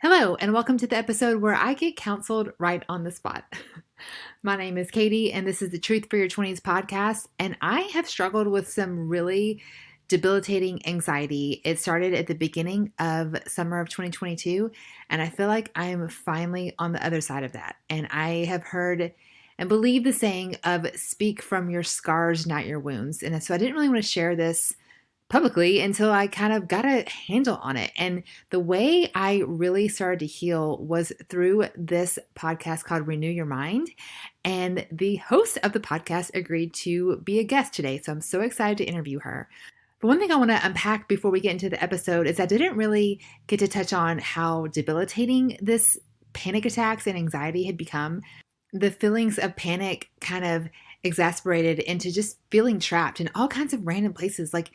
Hello, and welcome to the episode where I get counseled right on the spot. My name is Katie, and this is the Truth for Your 20s podcast. And I have struggled with some really debilitating anxiety. It started at the beginning of summer of 2022, and I feel like I am finally on the other side of that. And I have heard and believe the saying of speak from your scars, not your wounds. And so I didn't really want to share this publicly until I kind of got a handle on it. And the way I really started to heal was through this podcast called Renew Your Mind. And the host of the podcast agreed to be a guest today. So I'm so excited to interview her. But one thing I want to unpack before we get into the episode is I didn't really get to touch on how debilitating this panic attacks and anxiety had become. The feelings of panic kind of exasperated into just feeling trapped in all kinds of random places. Like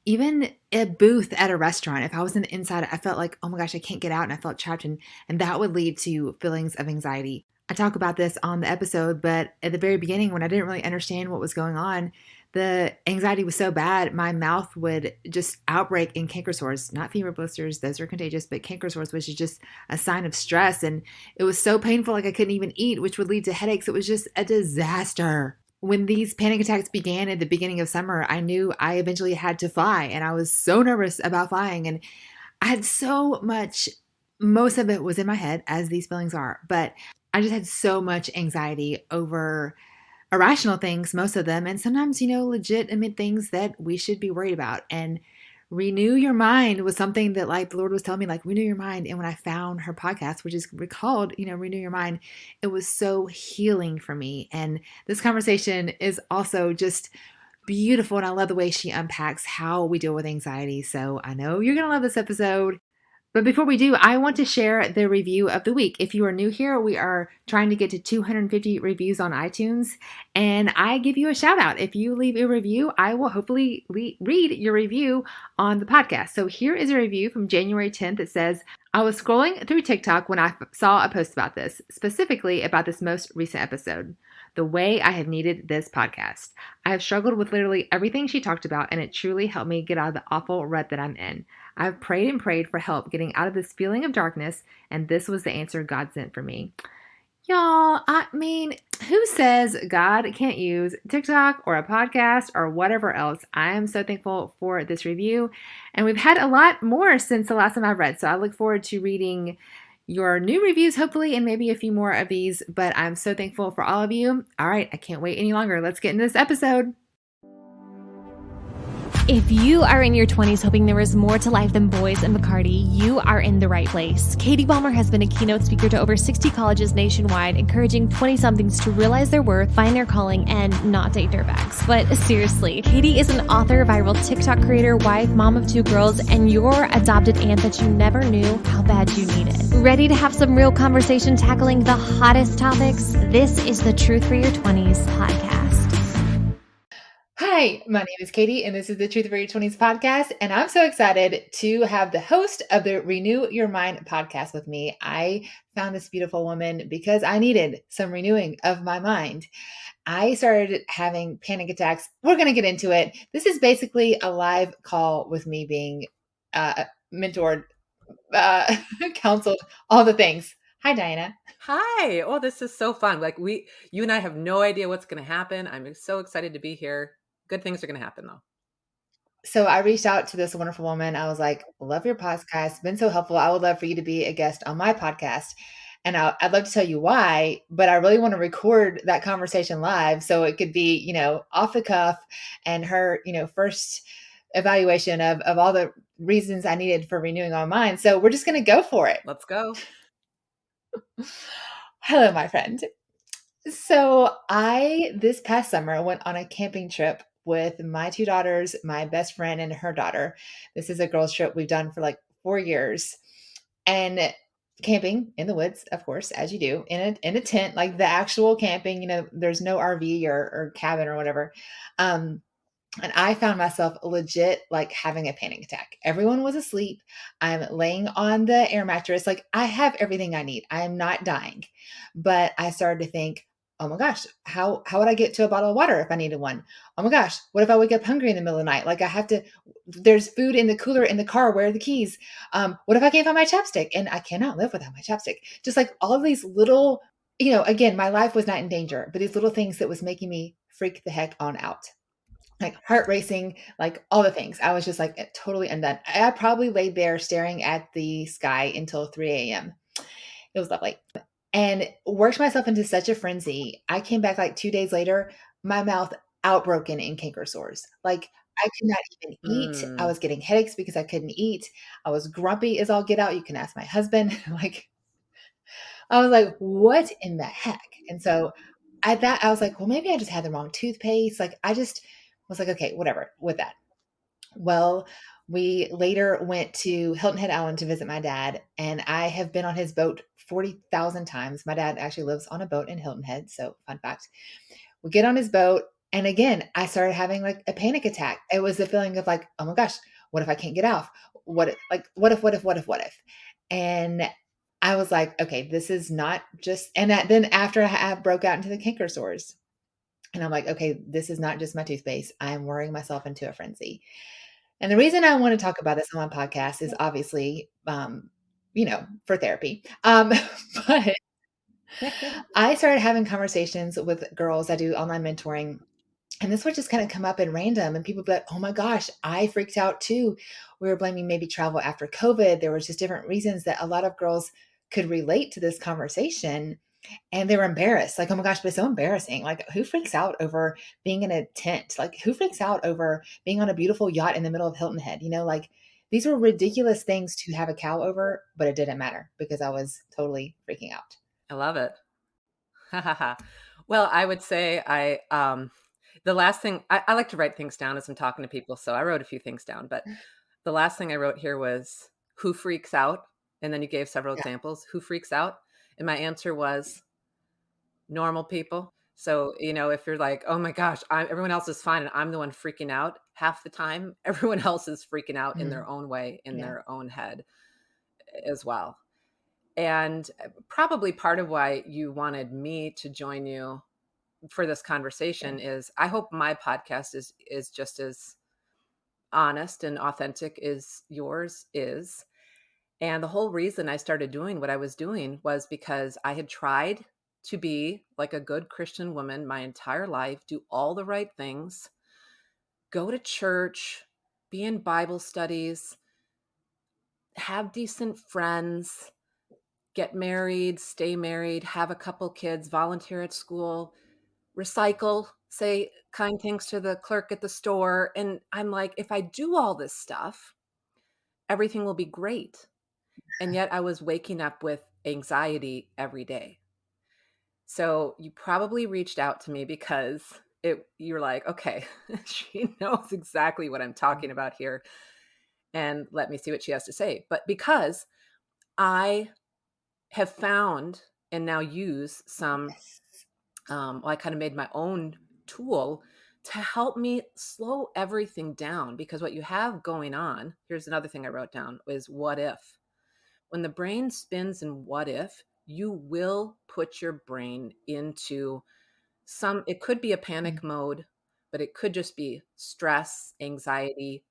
even a booth at a restaurant, if I was in the inside, I felt like, oh my gosh, I can't get out. And I felt trapped. And that would lead to feelings of anxiety. I talk about this on the episode, but at the very beginning, when I didn't really understand what was going on, the anxiety was so bad, my mouth would just outbreak in canker sores, not fever blisters. Those are contagious, but canker sores, which is just a sign of stress. And it was so painful, like I couldn't even eat, which would lead to headaches. It was just a disaster. When these panic attacks began at the beginning of summer, I knew I eventually had to fly, and I was so nervous about flying. And I had so much, most of it was in my head, as these feelings are, but I just had so much anxiety over irrational things, most of them, and sometimes, legitimate things that we should be worried about. And renew your mind was something that like the Lord was telling me, like renew your mind. And when I found her podcast, which is called, Renew Your Mind, it was so healing for me. And this conversation is also just beautiful. And I love the way she unpacks how we deal with anxiety. So I know you're going to love this episode. But before we do, I want to share the review of the week. If you are new here, we are trying to get to 250 reviews on iTunes, and I give you a shout out. If you leave a review, I will hopefully read your review on the podcast. So here is a review from January 10th. It says, I was scrolling through TikTok when I saw a post about this, specifically about this most recent episode. The way I have needed this podcast. I have struggled with literally everything she talked about, and it truly helped me get out of the awful rut that I'm in. I've prayed and prayed for help getting out of this feeling of darkness, and this was the answer God sent for me. Y'all, I mean, who says God can't use TikTok or a podcast or whatever else? I am so thankful for this review, and we've had a lot more since the last time I've read, so I look forward to reading your new reviews, hopefully, and maybe a few more of these, but I'm so thankful for all of you. All right, I can't wait any longer. Let's get into this episode. If you are in your 20s hoping there is more to life than boys and Bacardi, you are in the right place. Katie Balmer has been a keynote speaker to over 60 colleges nationwide, encouraging 20-somethings to realize their worth, find their calling, and not date dirtbags. But seriously, Katie is an author, viral TikTok creator, wife, mom of 2 girls, and your adopted aunt that you never knew how bad you needed. Ready to have some real conversation tackling the hottest topics? This is the Truth for Your 20s podcast. Hi, my name is Katie, and this is the Truth for Your 20s podcast, and I'm so excited to have the host of the Renew Your Mind podcast with me. I found this beautiful woman because I needed some renewing of my mind. I started having panic attacks. We're going to get into it. This is basically a live call with me being mentored, counseled, all the things. Hi, Diana. Hi. Oh, this is so fun. You and I have no idea what's going to happen. I'm so excited to be here. Good things are going to happen though. So I reached out to this wonderful woman. I was like, love your podcast. Been so helpful. I would love for you to be a guest on my podcast. And I'd love to tell you why, but I really want to record that conversation live so it could be, off the cuff and her, first evaluation of all the reasons I needed for renewing my mind. So we're just going to go for it. Let's go. Hello, my friend. So this past summer, went on a camping trip with my 2 daughters, my best friend and her daughter. This is a girls trip we've done for like 4 years, and camping in the woods, of course, as you do in a tent, like the actual camping, there's no RV or cabin or whatever. And I found myself legit like having a panic attack. Everyone was asleep. I'm laying on the air mattress. Like I have everything I need. I am not dying, but I started to think, oh my gosh, how would I get to a bottle of water if I needed one? Oh my gosh, what if I wake up hungry in the middle of the night? Like I have to, there's food in the cooler in the car. Where are the keys? What if I can't find my chapstick? And I cannot live without my chapstick. Just like all of these little, again, my life was not in danger, but these little things that was making me freak the heck on out. Like heart racing, like all the things. I was just like totally undone. I probably laid there staring at the sky until 3 a.m. It was lovely and worked myself into such a frenzy. I came back like 2 days later, my mouth outbroken in canker sores. Like I could not even eat. I Mm. was getting headaches because I couldn't eat. I was grumpy as all get out. You can ask my husband. Like I was like, "What in the heck?" And so at that I was like, "Well, maybe I just had the wrong toothpaste." Like I just was like, "Okay, whatever with that." Well, we later went to Hilton Head Island to visit my dad, and I have been on his boat 40,000 times. My dad actually lives on a boat in Hilton Head, so fun fact. We get on his boat, and again, I started having like a panic attack. It was a feeling of like, "Oh my gosh, what if I can't get off? What if?" And I was like, "Okay, this is not just," and then after I broke out into the canker sores, and I'm like, "Okay, this is not just my toothpaste. I'm worrying myself into a frenzy." And the reason I want to talk about this on my podcast is obviously, for therapy. But I started having conversations with girls. I do online mentoring, and this would just kind of come up in random, and people would be like, "Oh my gosh, I freaked out too." We were blaming maybe travel after COVID. There was just different reasons that a lot of girls could relate to this conversation, and they were embarrassed, like, "Oh my gosh, but it's so embarrassing." Like, who freaks out over being in a tent? Like, who freaks out over being on a beautiful yacht in the middle of Hilton Head? Like, these were ridiculous things to have a cow over, but it didn't matter because I was totally freaking out. I love it. Well, I would say the last thing I like to write things down as I'm talking to people, so I wrote a few things down, but the last thing I wrote here was who freaks out? And then you gave several Yeah. examples. Who freaks out? And my answer was normal people. So, if you're like, oh my gosh, everyone else is fine and I'm the one freaking out, half the time, everyone else is freaking out in Mm, their own way, in yeah. their own head as well. And probably part of why you wanted me to join you for this Yeah. conversation is I hope my podcast is just as honest and authentic as yours is. And the whole reason I started doing what I was doing was because I had tried to be like a good Christian woman my entire life, do all the right things, go to church, be in Bible studies, have decent friends, get married, stay married, have a couple kids, volunteer at school, recycle, say kind things to the clerk at the store. And I'm like, if I do all this stuff, everything will be great. And yet I was waking up with anxiety every day. So you probably reached out to me because you're like, okay, she knows exactly what I'm talking about here. And let me see what she has to say. But because I have found and now use some, Yes. well, I kind of made my own tool to help me slow everything down. Because what you have going on, here's another thing I wrote down, is what if? When the brain spins in what if, you will put your brain into it could be a Mm, panic mode, but it could just be stress, anxiety,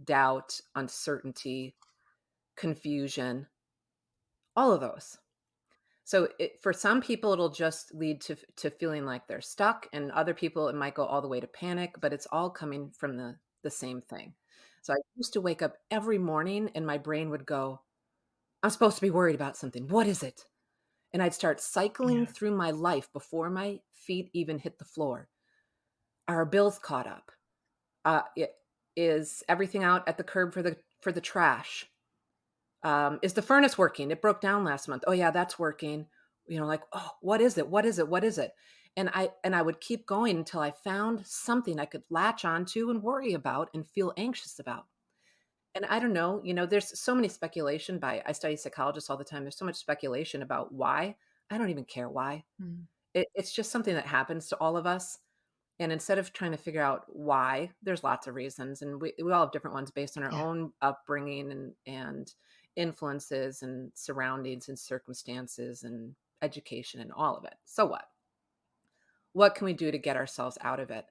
doubt, uncertainty, confusion, all of those. So for some people, it'll just lead to feeling like they're stuck, and other people, it might go all the way to panic. But it's all coming from the same thing. So I used to wake up every morning, and my brain would go, "I'm supposed to be worried about something. What is it?" And I'd start cycling yeah. through my life before my feet even hit the floor. Are our bills caught up? Is everything out at the curb for the trash? Is the furnace working? It broke down last month. Oh yeah, that's working. Like, oh, what is it? What is it? What is it? And I would keep going until I found something I could latch onto and worry about and feel anxious about. And I don't know, there's so many speculation I study psychologists all the time. There's so much speculation about why. I don't even care why. Mm, It's just something that happens to all of us. And instead of trying to figure out why, there's lots of reasons. And we all have different ones based on our yeah. own upbringing and influences and surroundings and circumstances and education and all of it. So what? What can we do to get ourselves out of it?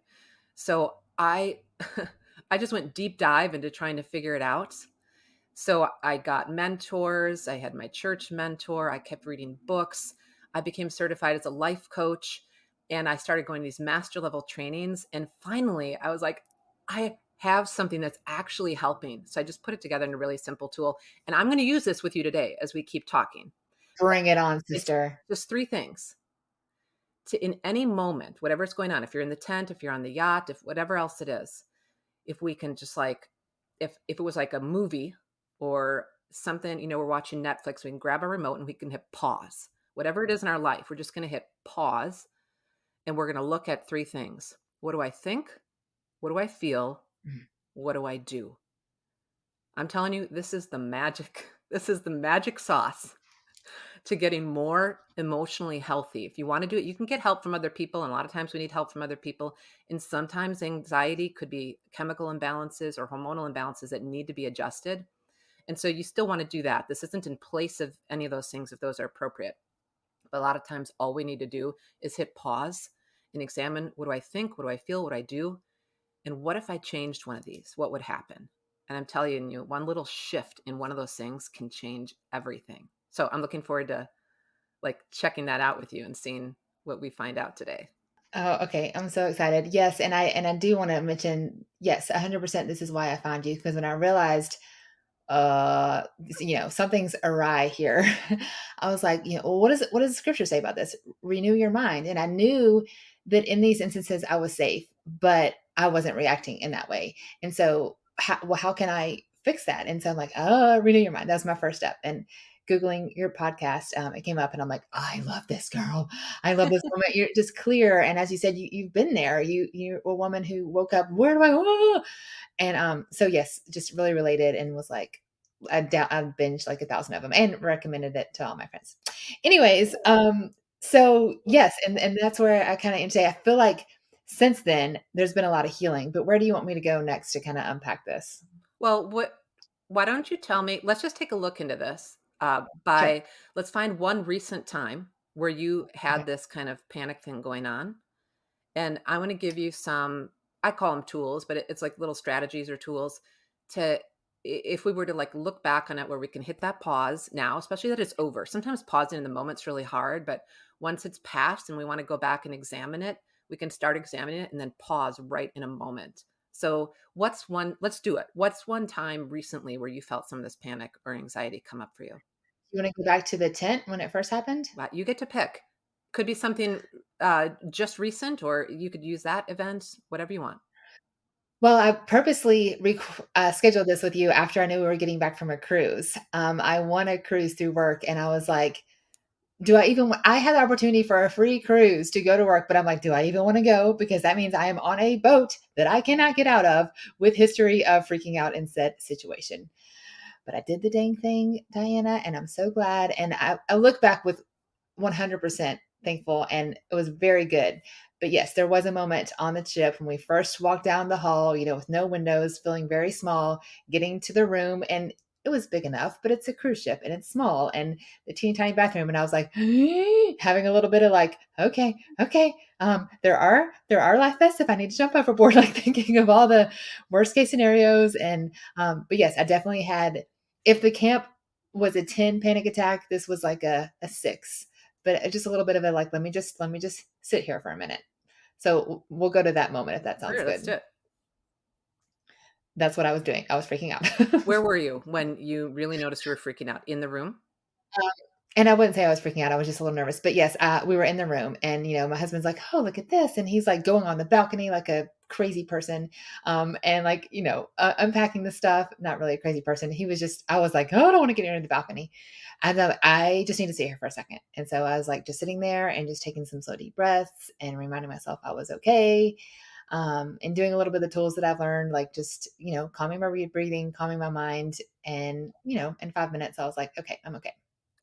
So I I just went deep dive into trying to figure it out. So I got mentors, I had my church mentor, I kept reading books. I became certified as a life coach, and I started going to these master level trainings, and finally I was like, I have something that's actually helping. So I just put it together in a really simple tool, and I'm going to use this with you today as we keep talking. Bring it on, It's sister. just three things. To in any moment, whatever's going on, if you're in the tent, if you're on the yacht, if whatever else it is, if we can just like, if it was like a movie or something, we're watching Netflix, we can grab a remote and we can hit pause. Whatever it is in our life, we're just going to hit pause, and we're going to look at three things. What do I think? What do I feel? What do I do? I'm telling you, this is the magic. This is the magic sauce to getting more emotionally healthy. If you want to do it, you can get help from other people. And a lot of times we need help from other people. And sometimes anxiety could be chemical imbalances or hormonal imbalances that need to be adjusted. And so you still want to do that. This isn't in place of any of those things if those are appropriate. But a lot of times all we need to do is hit pause and examine, what do I think? What do I feel? What do I do? And what if I changed one of these? What would happen? And I'm telling you, one little shift in one of those things can change everything. So I'm looking forward to like checking that out with you and seeing what we find out today. Oh, okay. I'm so excited. Yes, and I do want to mention, yes, 100% this is why I found you, because when I realized something's awry here. I was like, well, what does the scripture say about this? Renew your mind. And I knew that in these instances I was safe, but I wasn't reacting in that way. And so how can I fix that? And so I'm like, oh, renew your mind. That's my first step. And Googling your podcast, it came up and I'm like, I love this girl. I love this woman. You're just clear. And as you said, you've been there. You're a woman who woke up, where do I go? And so yes, just really related and was like, I binged like 1,000 of them and recommended it to all my friends. Anyways, so yes, and that's where I kind of am today. I feel like since then there's been a lot of healing, but where do you want me to go next to kind of unpack this? Well, why don't you tell me? Let's just take a look into this. Sure. Let's find one recent time where you Okay. had this kind of panic thing going on. And I want to give you some, I call them tools, but it's like little strategies or tools to, if we were to like look back on it where we can hit that pause now, especially that it's over. Sometimes pausing in the moment's really hard, but once it's passed and we want to go back and examine it, we can start examining it and then pause right in a moment. So let's do it. What's one time recently where you felt some of this panic or anxiety come up for you? You want to go back to the tent when it first happened? Wow, you get to pick. Could be something just recent, or you could use that event, whatever you want. Well, I purposely scheduled this with you after I knew we were getting back from a cruise. I won a cruise through work, and I was like, do I even I had the opportunity for a free cruise to go to work, but I'm like, do I even want to go? Because that means I am on a boat that I cannot get out of with history of freaking out in said situation. But I did the dang thing, Diana, and I'm so glad. And I look back with 100% thankful, and it was very good. But yes, there was a moment on the ship when we first walked down the hall, with no windows, feeling very small, getting to the room, and it was big enough, but it's a cruise ship and it's small and the teeny tiny bathroom. And I was like, having a little bit of like, okay, okay. There are life vests if I need to jump overboard, like thinking of all the worst case scenarios. And but yes, I definitely had, if the camp was a 10 panic attack, this was like a 6, but just a little bit of a like, let me just sit here for a minute. So we'll go to that moment if that sounds Sure, let's do good. it. That's what I was doing. I was freaking out. Where were you when you really noticed you were freaking out? In the room? Um, and I wouldn't say I was freaking out. I was just a little nervous. But yes, we were in the room, and my husband's like, "Oh, look at this," and he's like going on the balcony like a crazy person, and like unpacking the stuff. Not really a crazy person. He was just. I was like, "Oh, I don't want to get near the balcony." I just need to sit here for a second. And so I was like just sitting there and just taking some slow deep breaths and reminding myself I was okay. And doing a little bit of the tools that I've learned, like just, calming my breathing, calming my mind. And, in 5 minutes, I was like, okay, I'm okay.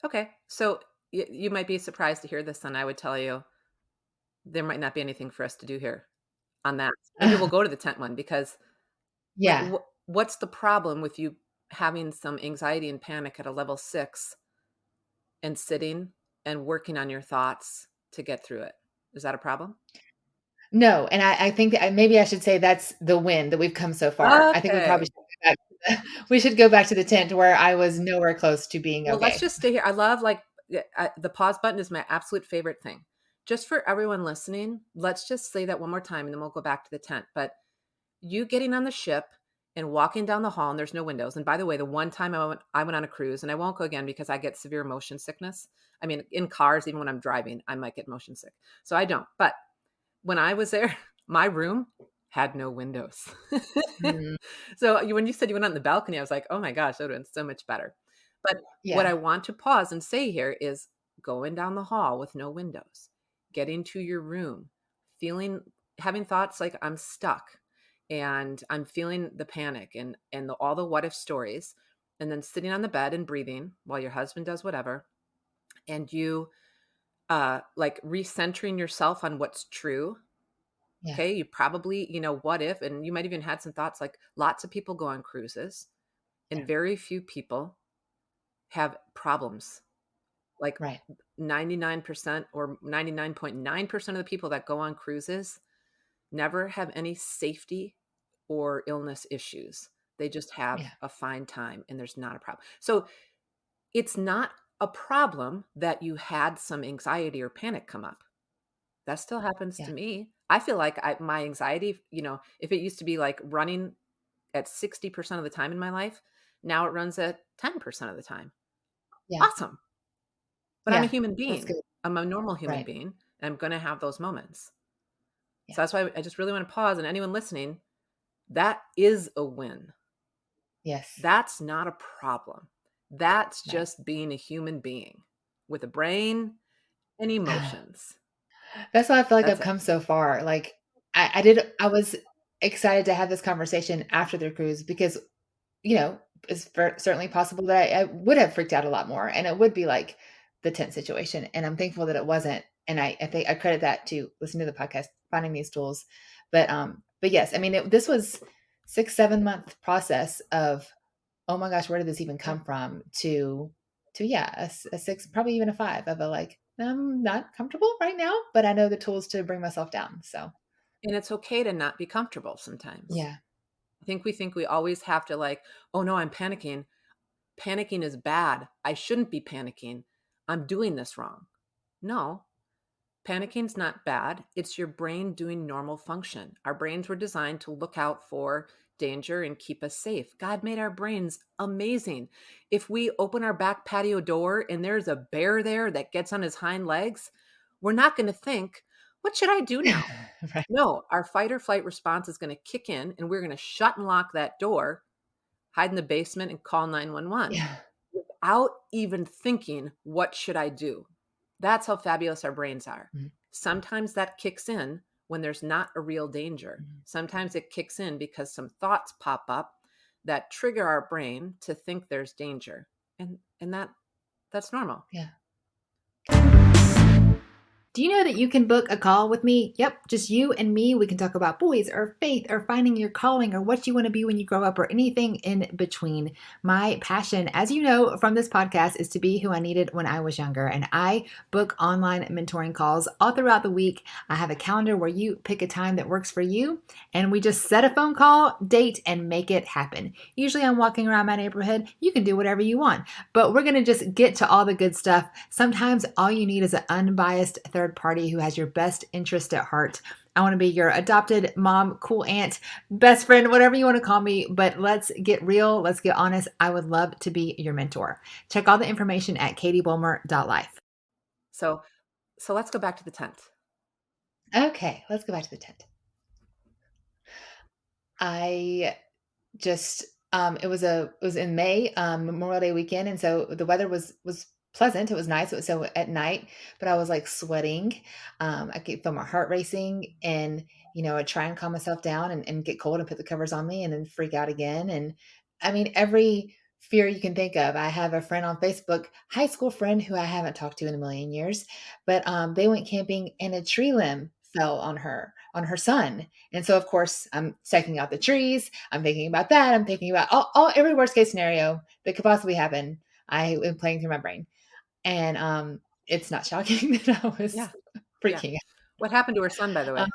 Okay. So you might be surprised to hear this, and I would tell you there might not be anything for us to do here on that. Maybe we'll go to the tent one because, like, Yeah. what's the problem with you having some anxiety and panic at a level 6 and sitting and working on your thoughts to get through it? Is that a problem? No, and I think that maybe I should say that's the win that we've come so far. I think we probably Okay. should go back to the we should go back to the tent where I was nowhere close to being Well, let's okay. just stay here. I love like the pause button is my absolute favorite thing. Just for everyone listening, let's just say that one more time and then we'll go back to the tent. But you getting on the ship and walking down the hall and there's no windows. And by the way, the one time I went on a cruise, and I won't go again because I get severe motion sickness. I mean, in cars, even when I'm driving, I might get motion sick. So I don't. But when I was there, my room had no windows. Mm, So when you said you went on the balcony, I was like, oh my gosh, that would have been so much better. But what yeah, I want to pause and say here is going down the hall with no windows, getting to your room, feeling, having thoughts like I'm stuck and I'm feeling the panic and all the what if stories, and then sitting on the bed and breathing while your husband does whatever, and you like recentering yourself on what's true. yeah, Okay, you probably, what if, and you might even had some thoughts like lots of people go on cruises yeah, and very few people have problems. Like right, 99% or 99.9% of the people that go on cruises never have any safety or illness issues. They just have yeah, a fine time and there's not a problem. So it's not a problem that you had some anxiety or panic come up. That still happens to yeah, me. I feel like my anxiety, if it used to be like running at 60% of the time in my life, now it runs at 10% of the time. yeah, Awesome. But I'm a yeah, human that's being. good, I'm a normal human right, being, and I'm going to have those moments. yeah, So that's why I just really want to pause. And anyone listening, that is a win. yes, That's not a problem. That's right. just being a human being with a brain and emotions. That's why I feel like That's I've it. come so far. Like I was excited to have this conversation after the cruise because, it's certainly possible that I would have freaked out a lot more and it would be like the tent situation. And I'm thankful that it wasn't. And I think I credit that to listening to the podcast, finding these tools. But yes, I mean, this was 6, 7 month process of, oh my gosh, where did this even Yeah. come from? To yeah, a six, probably even a five of a like, I'm not comfortable right now, but I know the tools to bring myself down. So And it's okay to not be comfortable sometimes. yeah, I think we always have to like, oh no, I'm panicking. Panicking is bad. I shouldn't be panicking. I'm doing this wrong. No, panicking's not bad. It's your brain doing normal function. Our brains were designed to look out for danger and keep us safe. God made our brains amazing. If we open our back patio door and there's a bear there that gets on his hind legs, we're not going to think, what should I do now? right, No, our fight or flight response is going to kick in and we're going to shut and lock that door, hide in the basement and call 911 yeah, without even thinking, what should I do? That's how fabulous our brains are. mhm, Sometimes that kicks in when there's not a real danger. mhm, Sometimes it kicks in because some thoughts pop up that trigger our brain to think there's danger. And that's normal. yeah. Do you know that you can book a call with me? Yep, just you and me. We can talk about boys or faith or finding your calling or what you want to be when you grow up or anything in between. My passion, as you know from this podcast, is to be who I needed when I was younger. And I book online mentoring calls all throughout the week. I have a calendar where you pick a time that works for you and we just set a phone call, date, and make it happen. Usually I'm walking around my neighborhood. You can do whatever you want, but we're going to just get to all the good stuff. Sometimes all you need is an unbiased third party who has your best interest at heart. I want to be your adopted mom, cool aunt, best friend, whatever you want to call me, but let's get real. Let's get honest. I would love to be your mentor. Check all the information at katiebulmer.life. So let's go back to the tent. Okay, let's go back to the tent. I just it was in May, Memorial Day weekend, and so the weather was pleasant. It was nice. It was so at night, but I was like sweating. I could feel my heart racing, and I try and calm myself down and get cold and put the covers on me, and then freak out again. And I mean, every fear you can think of. I have a friend on Facebook, high school friend who I haven't talked to in a million years, but they went camping and a tree limb fell on her son. And so of course I'm checking out the trees. I'm thinking about that. I'm thinking about all every worst case scenario that could possibly happen. I am playing through my brain. And it's not shocking that I was Yeah. Yeah. freaking What happened to her son, by the out. way?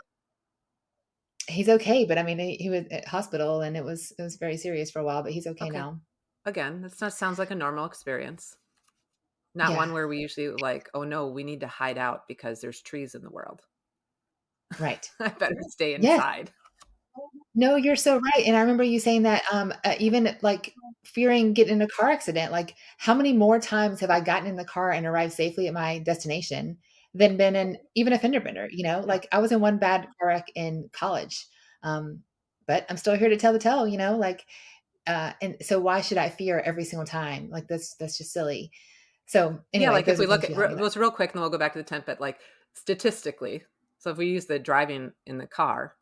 He's okay, but I mean, he was at hospital and it was very serious for a while, but he's okay Okay. now. Again, that sounds like a normal experience. Not Yeah, one where we usually like, "Oh, no, we need to hide out because there's trees in the world. right. I better stay Yes. inside." No, you're so right, and I remember you saying that, even, like, fearing getting in a car accident, like, how many more times have I gotten in the car and arrived safely at my destination than been in even a fender bender, you know? Yeah. Like, I was in one bad car wreck in college, um, but I'm still here to tell the tale, you know? Like, and so why should I fear every single time? Like, that's just silly. So, Yeah, anyway, like, if those we are look things at you helped me with. just real quick, and then we'll go back to the tent, but, like, statistically, so if we use the driving in the car,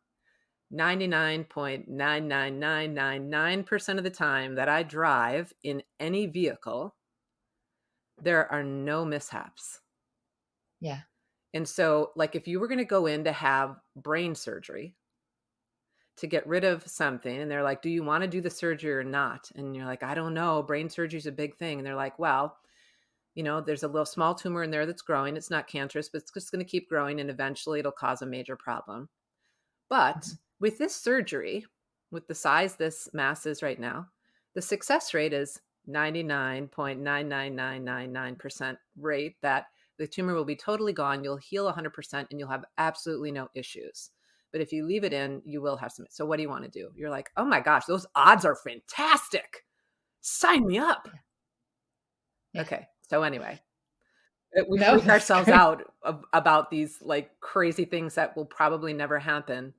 99.99999% of the time that I drive in any vehicle, there are no mishaps. Yeah, And so, like, if you were gonna go in to have brain surgery to get rid of something, and they're like, "Do you wanna do the surgery or not?" And you're like, "I don't know, brain surgery is a big thing." And they're like, "Well, there's a little small tumor in there that's growing. It's not cancerous, but it's just gonna keep growing, and eventually it'll cause a major problem. But mhm, with this surgery, with the size this mass is right now, the success rate is 99.99999% rate that the tumor will be totally gone. You'll heal 100% and you'll have absolutely no issues. But if you leave it in, you will have some. So, what do you want to do? You're like, oh my gosh, those odds are fantastic. Sign me up. yeah, yeah. Okay. So, anyway, we No, freak that's ourselves great. out about these like crazy things that will probably never happen,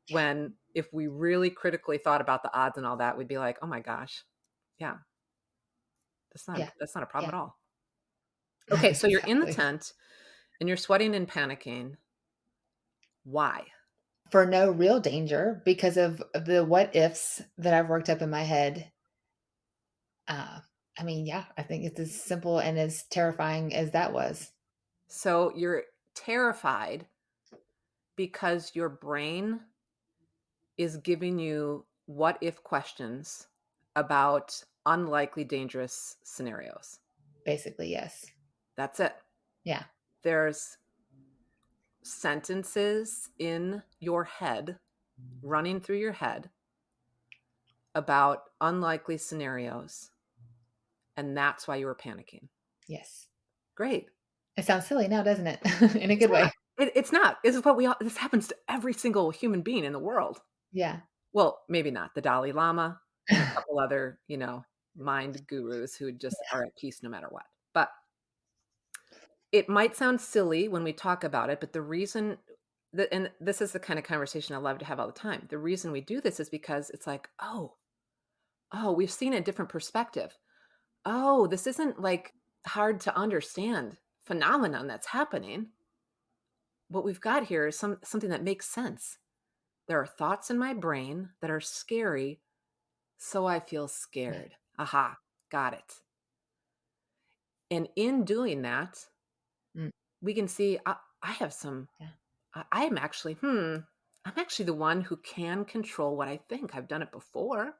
Yeah, when if we really critically thought about the odds and all that, we'd be like, "Oh my gosh, yeah, yeah, that's not a problem yeah. at all." Okay, so you're in the Exactly. tent and you're sweating and panicking. Why? For no real danger because of the what ifs that I've worked up in my head. Uh, I mean, yeah, I think it's as simple and as terrifying as that was. So you're terrified because your brain is giving you what if questions about unlikely dangerous scenarios. Basically, yes. That's it. Yeah, There's sentences in your head, running through your head, about unlikely scenarios, and that's why you were panicking. yes. Great. It sounds silly now, doesn't it? In a It's good way. not. It's not. This is what we all this happens to every single human being in the world. Yeah. Well, maybe not the Dalai Lama and a couple other, mind gurus who just are at peace no matter what. But it might sound silly when we talk about it, but the reason that and this is the kind of conversation I love to have all the time. The reason we do this is because it's like, oh, we've seen a different perspective. Oh, this isn't like hard to understand phenomenon that's happening. What we've got here is something that makes sense. There are thoughts in my brain that are scary, so I feel Yeah. scared. Aha, got it. And in doing that, Mm, we can see I have some yeah. I am actually I'm actually the one who can control what I think. I've done it before.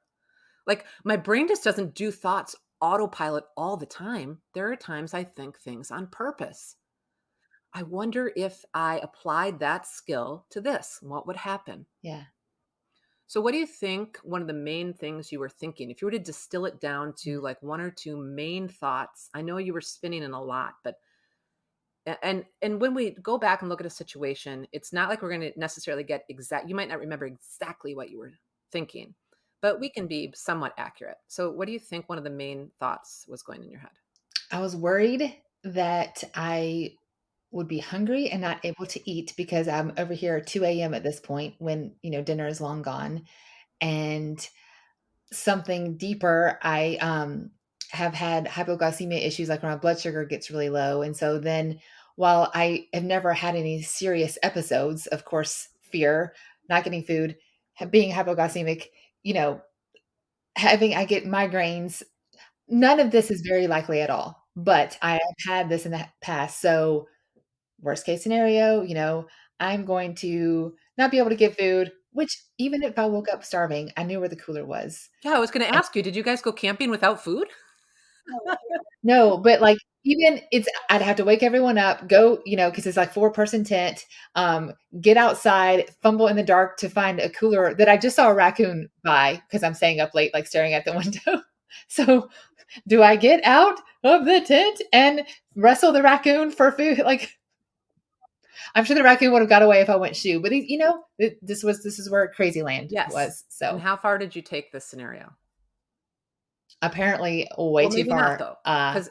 Like, my brain just doesn't do thoughts autopilot all the time. There are times I think things on purpose. I wonder if I applied that skill to this, what would happen? Yeah. So, what do you think one of the main things you were thinking? If you were to distill it down Mm. to like one or two main thoughts, I know you were spinning in a lot, but and when we go back and look at a situation, it's not like we're going to necessarily get exact. You might not remember exactly what you were thinking, but we can be somewhat accurate. So, what do you think one of the main thoughts was going in your head? I was worried that I would be hungry and not able to eat because I'm over here at 2 a.m. at this point when, dinner is long gone. And something deeper, I have had hypoglycemia issues, like when my blood sugar gets really low. And so then, while I have never had any serious episodes, of course, fear, not getting food, being hypoglycemic, you know, I get migraines. None of this is very likely at all, but I have had this in the past. So, worst case scenario, I'm going to not be able to get food, which even if I woke up starving, I knew where the cooler was. Yeah, I was going to And ask you, did you guys go camping without food? no, but like even I'd have to wake everyone up, go, because it's like 4-person tent, get outside, fumble in the dark to find a cooler that I just saw a raccoon by because I'm staying up late, like staring at the window. So do I get out of the tent and wrestle the raccoon for food? Like, I'm sure the raccoon would have got away if I went shoo, but this is where crazy land Yes. was. And So how far did you take this scenario? apparently way Well, too maybe not far. though.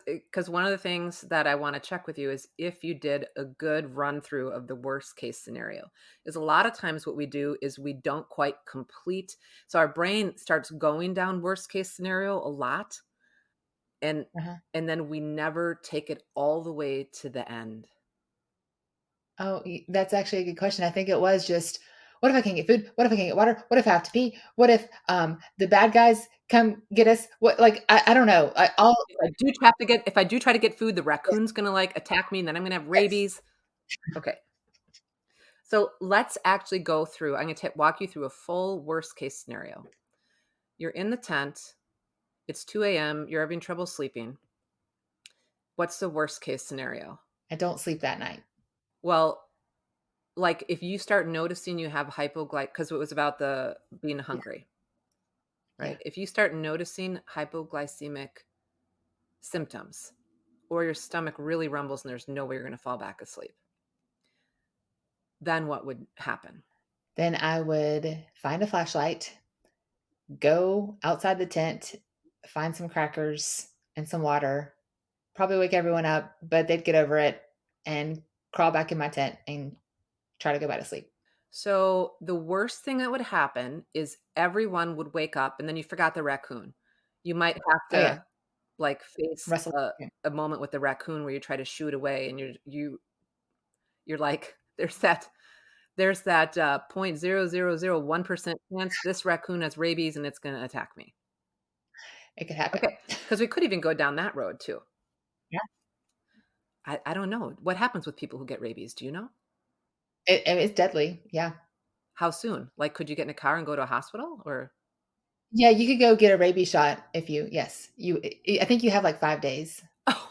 Because one of the things that I want to check with you is if you did a good run through of the worst case scenario. Is a lot of times what we do is we don't quite complete. So our brain starts going down worst case scenario a lot, and Uh-huh. and then we never take it all the way to the end. Oh, that's actually a good question. I think it was just, what if I can't get food? What if I can't get water? What if I have to pee? What if the bad guys come get us? What, like, I don't know. If I do try to get food, the Yes, raccoon's gonna like attack me, and then I'm gonna have yes, rabies. Okay. So let's actually go through. I'm gonna walk you through a full worst case scenario. You're in the tent. It's 2 a.m. You're having trouble sleeping. What's the worst case scenario? I don't sleep that night. Well, like if you start noticing you have because it was about the being Yeah, hungry, yeah. right? If you start noticing hypoglycemic symptoms or your stomach really rumbles and there's no way you're going to fall back asleep, then what would happen? Then I would find a flashlight, go outside the tent, find some crackers and some water, probably wake everyone up, but they'd get over it and crawl back in my tent and try to go back to sleep. So the worst thing that would happen is everyone would wake up and then you forgot the raccoon. You might have Oh yeah, to like face Russell. a moment with the raccoon where you try to shoo it away and you're like there's that 0.0001% chance this raccoon has rabies and it's going to attack me. It could happen. Okay, because we could even go down that road too. Yeah. I don't know what happens with people who get rabies. Do you know? It's deadly. Yeah. How soon? Like, could you get in a car and go to a hospital or? Yeah, you could go get a rabies shot if yes. I think you have like 5 days. Oh.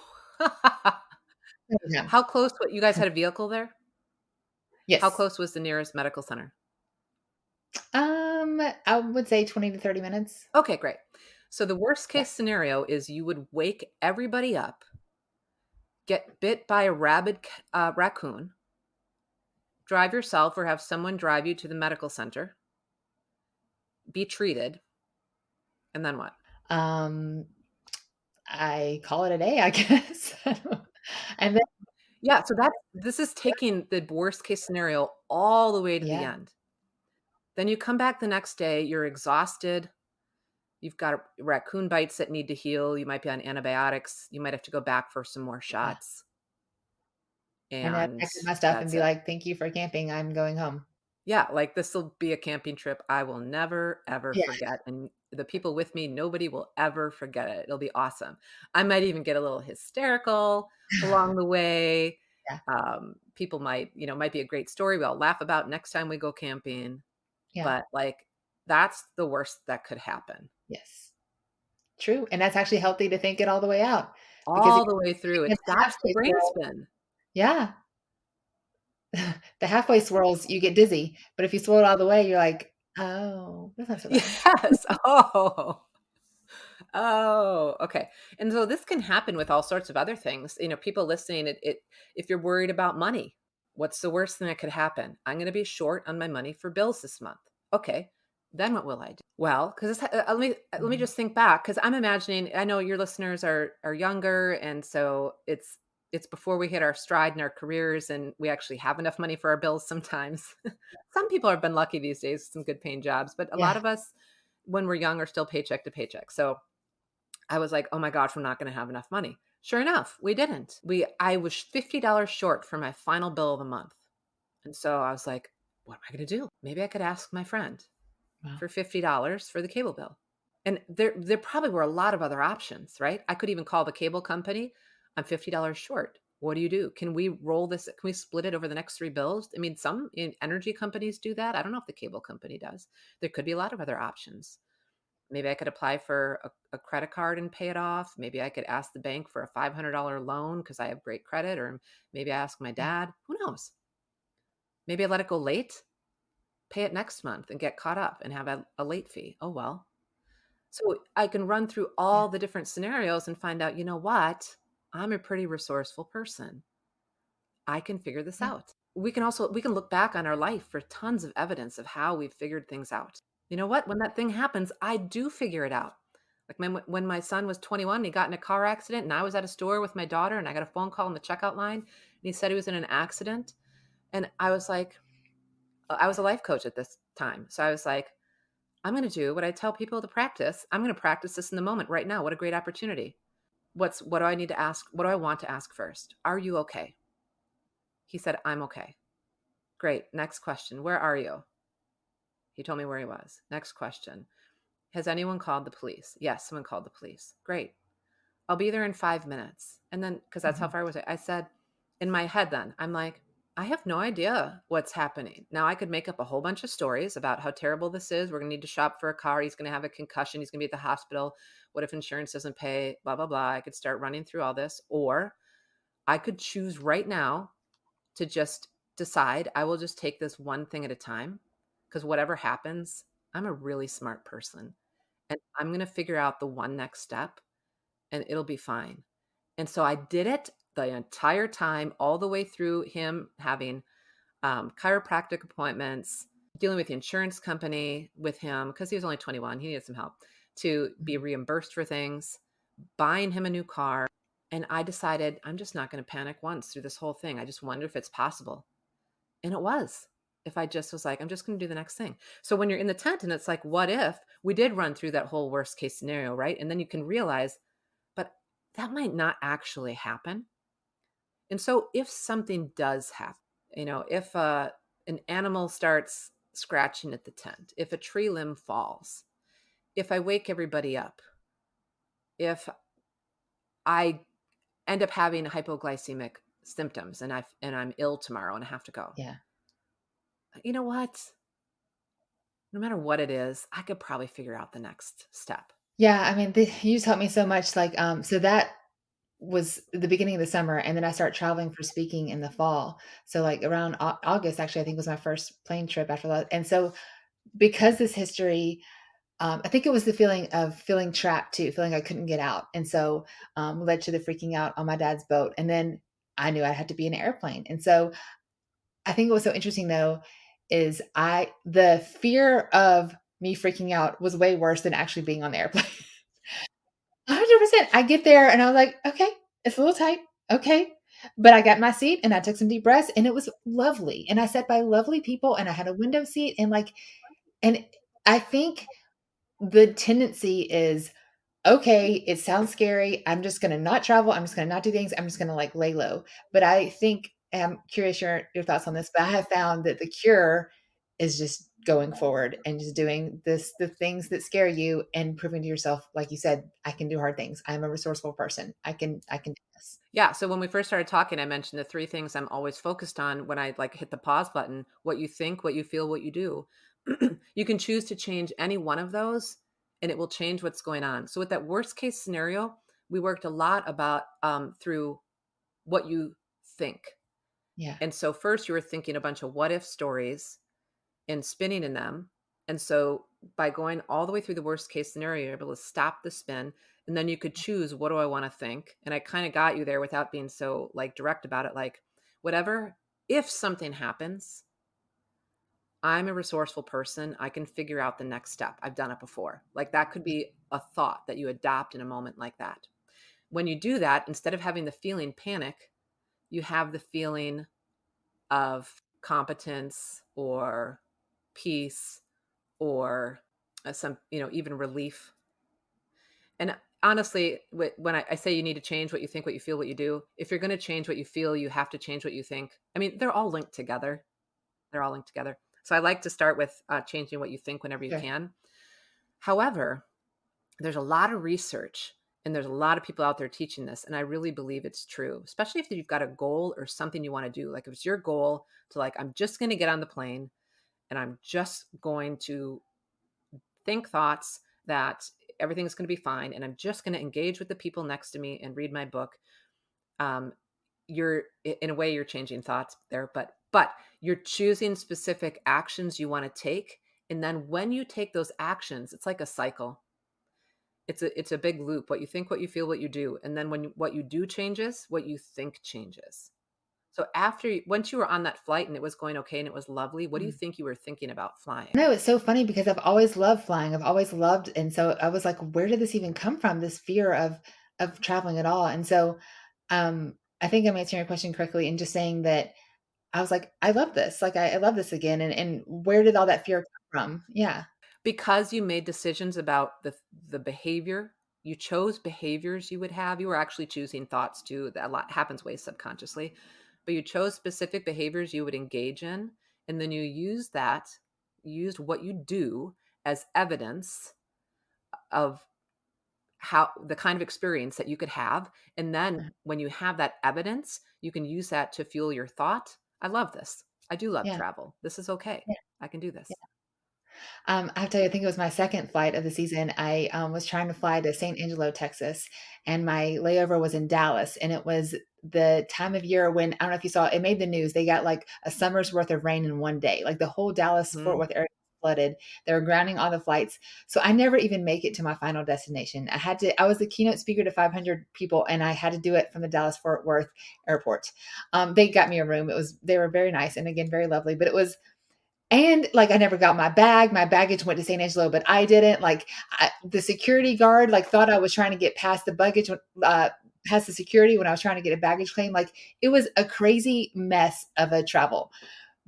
Yeah. How close? What you guys had a vehicle there? How Yes. close was the nearest medical center? I would say 20 to 30 minutes. Okay, great. So the worst Yeah. case scenario is you would wake everybody up, get bit by a rabid raccoon, drive yourself or have someone drive you to the medical center, be treated, and then what? Um, I call it a day, I guess. And then Yeah, so this is taking the worst case scenario all the way to the yeah, end. Then you come back the next day, you're exhausted, you've got raccoon bites that need to heal, you might be on antibiotics, you might have to go back for some more yeah. shots, And then and pack up my stuff and that's be it. like, "Thank you for camping. I'm going home." Yeah, like, this'll be a camping trip I will never, ever Yeah, forget, and the people with me, nobody will ever forget it. It'll be awesome. I might even get a little hysterical along the way. yeah, People might be a great story we'll laugh about next time we go camping, yeah, but, like, that's the worst that could happen. yes. True, and that's actually healthy to think it all the way out because if All the way through, you're it in the stops the halfway brain swirl, spin. yeah, the halfway swirls, you get dizzy, but if you swirl it all the way, you're like, "Oh, that's not so bad." Yes. Oh. Oh, okay. And so this can happen with all sorts of other things. People listening, if you're worried about money, what's the worst thing that could happen? I'm going to be short on my money for bills this month. Okay. Then what will I do? Well, because let me Mhm. just think back because I'm imagining. I know your listeners are younger, and so it's before we hit our stride in our careers, and we actually have enough money for our bills. Sometimes, some people have been lucky these days, with some good paying jobs, but a lot Yeah, of us, when we're young, are still paycheck to paycheck. So I was like, "Oh my gosh, we're not gonna have enough money." Sure enough, we didn't. I was $50 short for my final bill of the month. And so I was like, "What am I gonna do? Maybe I could ask my friend wow, for $50 for the cable bill." And there probably were a lot of other options, right? I could even call the cable company. I'm $50 short. What do you do? Can we roll this? Can we split it over the next 3 bills? I mean, energy companies do that. I don't know if the cable company does. There could be a lot of other options. Maybe I could apply for a credit card and pay it off. Maybe I could ask the bank for a $500 loan because I have great credit, or maybe I ask my Yeah. dad. Who knows? Maybe I let it go late, pay it next month and get caught up and have a late fee. Oh, well. So I can run through Yeah. all the different scenarios and find out, you know what? I'm a pretty resourceful person. I can figure this Yeah. out. We can look back on our life for tons of evidence of how we've figured things out. You know what? When that thing happens, I do figure it out. Like when my son was 21 and he got in a car accident and I was at a store with my daughter and I got a phone call on the checkout line and he said he was in an accident. And I was like, I was a life coach at this time. So I was like, I'm going to do what I tell people to practice. I'm going to practice this in the moment right now. What a great opportunity. What do I need to ask? What do I want to ask first? Are you okay? He said, I'm okay. Great. Next question. Where are you? He told me where he was. Next question. Has anyone called the police? Yes, someone called the police. Great. I'll be there in 5 minutes. And then, because that's how Mhm. far was it? I said, in my head, then, I'm like, I have no idea what's happening. Now, I could make up a whole bunch of stories about how terrible this is. We're going to need to shop for a car. He's going to have a concussion. He's going to be at the hospital. What if insurance doesn't pay? Blah, blah, blah. I could start running through all this. Or I could choose right now to just decide I will just take this one thing at a time. Because whatever happens, I'm a really smart person. And I'm going to figure out the one next step and it'll be fine. And so I did it the entire time, all the way through him having chiropractic appointments, dealing with the insurance company with him because he was only 21. He needed some help to be Mhm. reimbursed for things, buying him a new car. And I decided I'm just not going to panic once through this whole thing. I just wonder if it's possible. And it was. If I just was like, I'm just going to do the next thing. So when you're in the tent and it's like, what if we did run through that whole worst case scenario, right? And then you can realize, but that might not actually happen. And so if something does happen, if an animal starts scratching at the tent, if a tree limb falls, if I wake everybody up, if I end up having hypoglycemic symptoms and I'm ill tomorrow and I have to go. Yeah. You know what? No matter what it is, I could probably figure out the next step. Yeah, I mean, you just helped me so much. Like, so that was the beginning of the summer, and then I start traveling for speaking in the fall. So, like around August, actually, I think was my first plane trip after that. And so, because this history, I think it was the feeling of feeling trapped too, feeling I couldn't get out, and so led to the freaking out on my dad's boat. And then I knew I had to be in an airplane, and so I think what was so interesting though is the fear of me freaking out was way worse than actually being on the airplane. 100%. I get there and I was like, "Okay, it's a little tight. Okay." But I got in my seat and I took some deep breaths and it was lovely. And I sat by lovely people and I had a window seat and I think the tendency is, okay, it sounds scary. I'm just gonna not travel. I'm just gonna not do things. I'm just gonna like lay low. But I think I'm curious your thoughts on this, but I have found that the cure is just going forward and just doing the things that scare you and proving to yourself, like you said, I can do hard things. I'm a resourceful person. I can do this. Yeah. So when we first started talking, I mentioned the three things I'm always focused on when I like hit the pause button: what you think, what you feel, what you do. You can choose to change any one of those and it will change what's going on. So with that worst case scenario, we worked a lot about through what you think. Yeah. And so first you were thinking a bunch of what if stories and spinning in them. And so by going all the way through the worst case scenario, you're able to stop the spin. And then you could choose, what do I want to think? And I kind of got you there without being so like direct about it. Like, whatever, if something happens, I'm a resourceful person. I can figure out the next step. I've done it before. Like that could be a thought that you adopt in a moment like that. When you do that, instead of having the feeling panic, you have the feeling of competence or peace or some, even relief. And honestly, when I say you need to change what you think, what you feel, what you do, if you're going to change what you feel, you have to change what you think. I mean, they're all linked together. They're all linked together. So I like to start with changing what you think whenever you Sure. can. However, there's a lot of research and there's a lot of people out there teaching this. And I really believe it's true, especially if you've got a goal or something you want to do. Like if it's your goal to like, I'm just going to get on the plane and I'm just going to think thoughts that everything's going to be fine and I'm just going to engage with the people next to me and read my book, um, in a way you're changing thoughts there, but you're choosing specific actions you want to take. And then when you take those actions, it's like a cycle. It's a big loop. What you think, what you feel, what you do. And then what you do changes, what you think changes. So once you were on that flight and it was going okay and it was lovely, what do you Mm. think you were thinking about flying? No, it's so funny because I've always loved flying. I've always loved, and so I was like, where did this even come from? This fear of traveling at all. And so I think I'm answering your question correctly in just saying that I was like, I love this. Like I love this again. And where did all that fear come from? Yeah. Because you made decisions about the behavior, you chose behaviors you would have. You were actually choosing thoughts too. That a lot happens way subconsciously, but you chose specific behaviors you would engage in, and then used what you do as evidence of how the kind of experience that you could have. And then when you have that evidence, you can use that to fuel your thought. I love this. I do love Yeah. travel. This is okay. Yeah. I can do this. I have to tell you, I think it was my second flight of the season. I was trying to fly to St. Angelo, Texas, and my layover was in Dallas. And it was the time of year when I don't know if you saw it made the news. They got like a summer's worth of rain in one day. Like the whole Dallas Fort Mhm. Worth area was flooded. They were grounding all the flights. So I never even make it to my final destination. I was the keynote speaker to 500 people, and I had to do it from the Dallas Fort Worth airport. They got me a room. They were very nice and again very lovely, but it was and, like, I never got my bag. My baggage went to St. Angelo, but I didn't. Like, the security guard, like, thought I was trying to get past the baggage past the security when I was trying to get a baggage claim. Like, it was a crazy mess of a travel.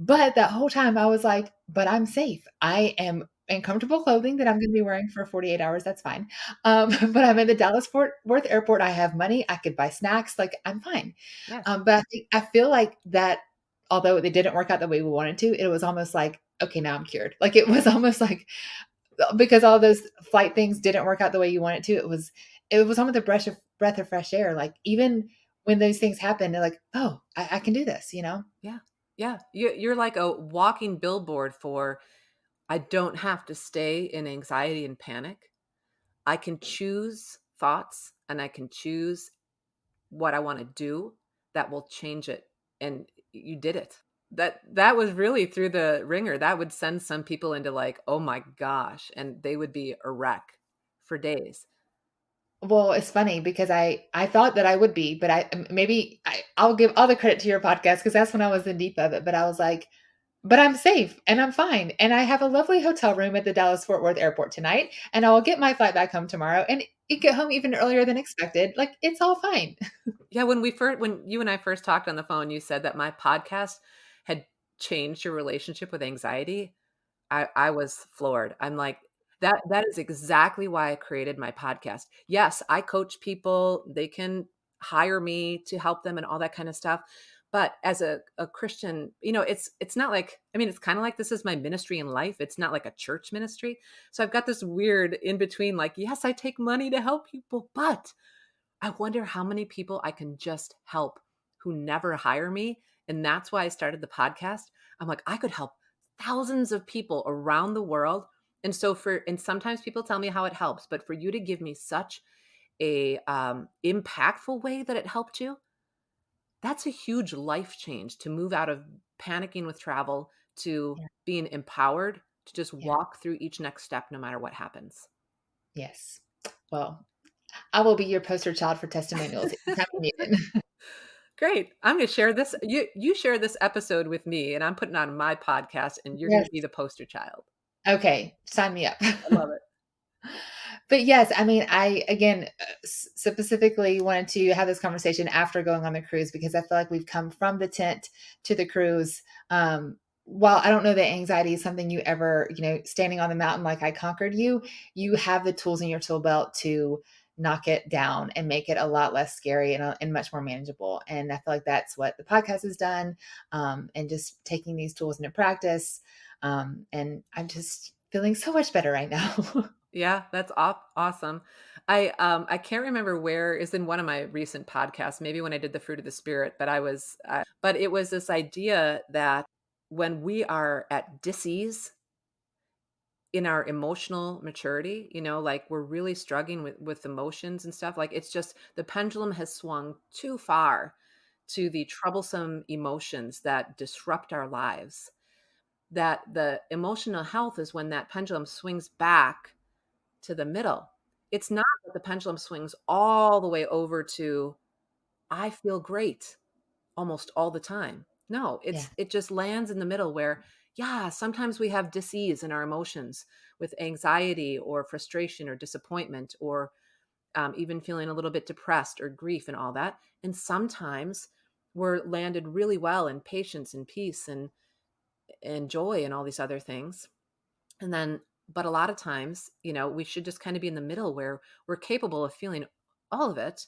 But that whole time I was like, "But I'm safe. I am in comfortable clothing that I'm gonna be wearing for 48 hours, that's fine. But I'm in the Dallas Fort Worth airport. I have money. I could buy snacks. Like, I'm fine." Yes. But I feel like that although it didn't work out the way we wanted to, it was almost like, "Okay, now I'm cured." Like, it was almost like because all those flight things didn't work out the way you want it to, it was almost a breath of fresh air. Like, even when those things happen, they're like, "Oh, I can do this," you know? Yeah. Yeah. You're like a walking billboard for I don't have to stay in anxiety and panic. I can choose thoughts and I can choose what I want to do that will change it. And you did it. That was really through the ringer. That would send some people into like, oh my gosh, and they would be a wreck for days. Well, it's funny because I thought that I would be, but I'll give all the credit to your podcast because that's when I was in deep of it. But I was like, but I'm safe and I'm fine, and I have a lovely hotel room at the Dallas Fort Worth Airport tonight, and I will get my flight back home tomorrow, and get home even earlier than expected. Like, it's all fine. Yeah, when you and I first talked on the phone, you said that my podcast had changed your relationship with anxiety. I was floored. I'm like, that is exactly why I created my podcast. Yes, I coach people. They can hire me to help them and all that kind of stuff. But as a Christian, it's not like, I mean, it's kind of like this is my ministry in life. It's not like a church ministry. So I've got this weird in between, like, yes, I take money to help people, but I wonder how many people I can just help who never hire me. And that's why I started the podcast. I'm like, I could help thousands of people around the world. And sometimes people tell me how it helps, but for you to give me such a impactful way that it helped you, that's a huge life change to move out of panicking with travel to Yeah, being empowered to just yeah, walk through each next step no matter what happens. yes. Well, I will be your poster child for testimonials anytime you need it. Great. I'm going to share this. You share this episode with me, and I'm putting on my podcast, and you're going Yes. to be the poster child. Okay, sign me up. I love it. But yes, I mean, I again specifically wanted to have this conversation after going on the cruise because I feel like we've come from the tent to the cruise. While I don't know that anxiety is something you ever, standing on the mountain like I conquered you, you have the tools in your tool belt to knock it down and make it a lot less scary and much more manageable. And I feel like that's what the podcast has done, and just taking these tools into practice. And I'm just feeling so much better right now. Yeah, that's awesome. I can't remember where is in one of my recent podcasts, maybe when I did the fruit of the spirit, but it was this idea that when we are at dis-ease, in our emotional maturity, like we're really struggling with emotions and stuff. Like it's just the pendulum has swung too far to the troublesome emotions that disrupt our lives. That the emotional health is when that pendulum swings back to the middle. It's not that the pendulum swings all the way over to I feel great almost all the time. No, Yeah. it just lands in the middle where, yeah, sometimes we have dis-ease in our emotions with anxiety or frustration or disappointment or even feeling a little bit depressed or grief and all that. And sometimes we're landed really well in patience and peace and joy and all these other things. And then, but a lot of times, we should just kind of be in the middle where we're capable of feeling all of it.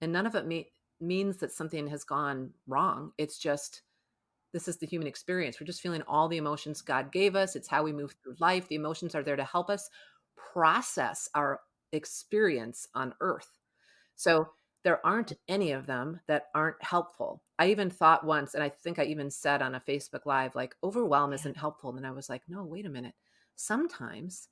And none of it means that something has gone wrong. It's just, this is the human experience. We're just feeling all the emotions God gave us. It's how we move through life. The emotions are there to help us process our experience on earth. So there aren't any of them that aren't helpful. I even thought once, and I think I even said on a Facebook Live, like, overwhelm Yeah. isn't helpful. And I was like, no, wait a minute. Sometimes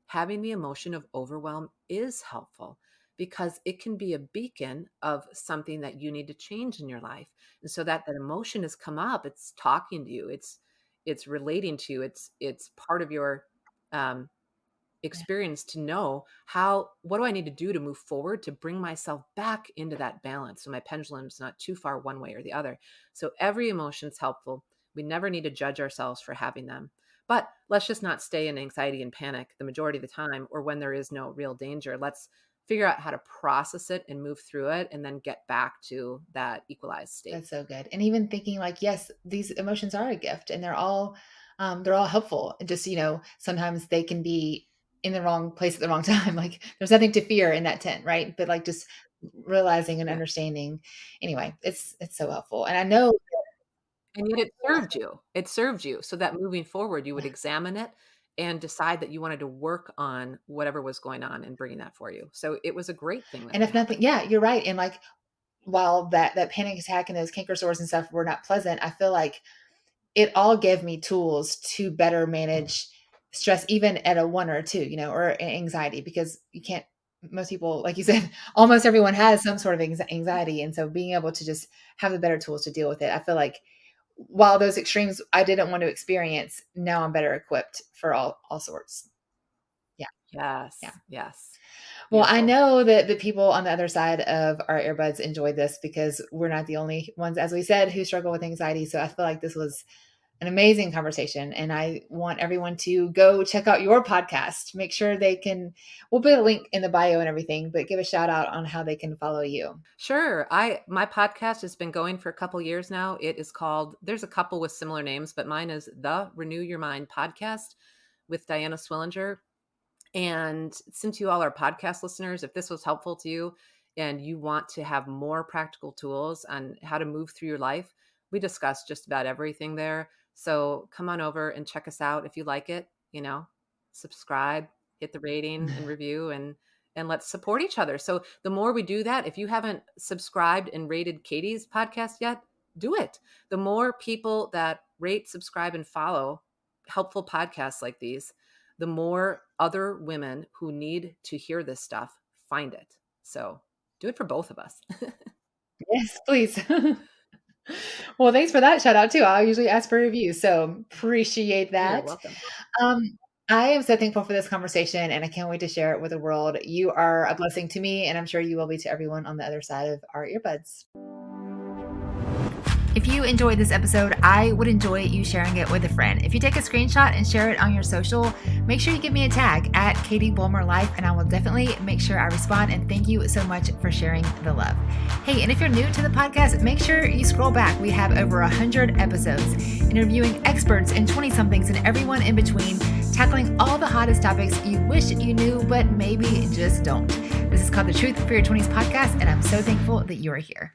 having the emotion of overwhelm is helpful because it can be a beacon of something that you need to change in your life. And so that emotion has come up, it's talking to you, it's relating to you, it's part of your um, Yeah. experience to know what do I need to do to move forward to bring myself back into that balance so my pendulum's not too far one way or the other. So every emotion's helpful. We never need to judge ourselves for having them. But let's just not stay in anxiety and panic the majority of the time or when there is no real danger. Let's figure out how to process it and move through it and then get back to that equalized state. That's so good. And even thinking like, yes, these emotions are a gift and they're all helpful. And just, sometimes they can be in the wrong place at the wrong time. Like there's nothing to fear in that tent, right? But like just realizing and Yeah. understanding. Anyway, it's so helpful. And I know. And yet it served you. It served you so that moving forward, you would Yeah. examine it and decide that you wanted to work on whatever was going on and bringing that for you. So it was a great thing that And had if nothing, happened. yeah, you're right. And like while that panic attack and those canker sores and stuff were not pleasant, I feel like it all gave me tools to better manage stress, even at a 1 or a 2, or anxiety, because you can't, most people, like you said, almost everyone has some sort of anxiety. And so being able to just have the better tools to deal with it, I feel like while those extremes I didn't want to experience, now I'm better equipped for all sorts. Yeah. Yeah. Yes. Yes. Well, I Beautiful. know that the people on the other side of our earbuds enjoyed this because we're not the only ones, as we said, who struggle with anxiety. So I feel like this was an amazing conversation. And I want everyone to go check out your podcast. Make sure we'll put a link in the bio and everything, but give a shout out on how they can follow you. Sure. My podcast has been going for a couple years now. It is called, there's a couple with similar names, but mine is the Renew Your Mind podcast with Diana Swillinger. And since you all are podcast listeners, if this was helpful to you and you want to have more practical tools on how to move through your life, we discuss just about everything there. So come on over and check us out if you like it, subscribe, hit the rating and review and let's support each other. So the more we do that, if you haven't subscribed and rated Katie's podcast yet, do it. The more people that rate, subscribe, and follow helpful podcasts like these, the more other women who need to hear this stuff find it. So do it for both of us. Yes, please. Well, thanks for that shout out too. I usually ask for reviews, so appreciate You're that. welcome. Um, I am so thankful for this conversation and I can't wait to share it with the world. You are a blessing to me, and I'm sure you will be to everyone on the other side of our earbuds. If you enjoyed this episode, I would enjoy you sharing it with a friend. If you take a screenshot and share it on your social, make sure you give me a tag at Katie Bulmer Life, and I will definitely make sure I respond. And thank you so much for sharing the love. Hey, and if you're new to the podcast, make sure you scroll back. We have over 100 episodes interviewing experts and 20-somethings and everyone in between, tackling all the hottest topics you wish you knew, but maybe just don't. This is called the Truth for Your 20s podcast, and I'm so thankful that you are here.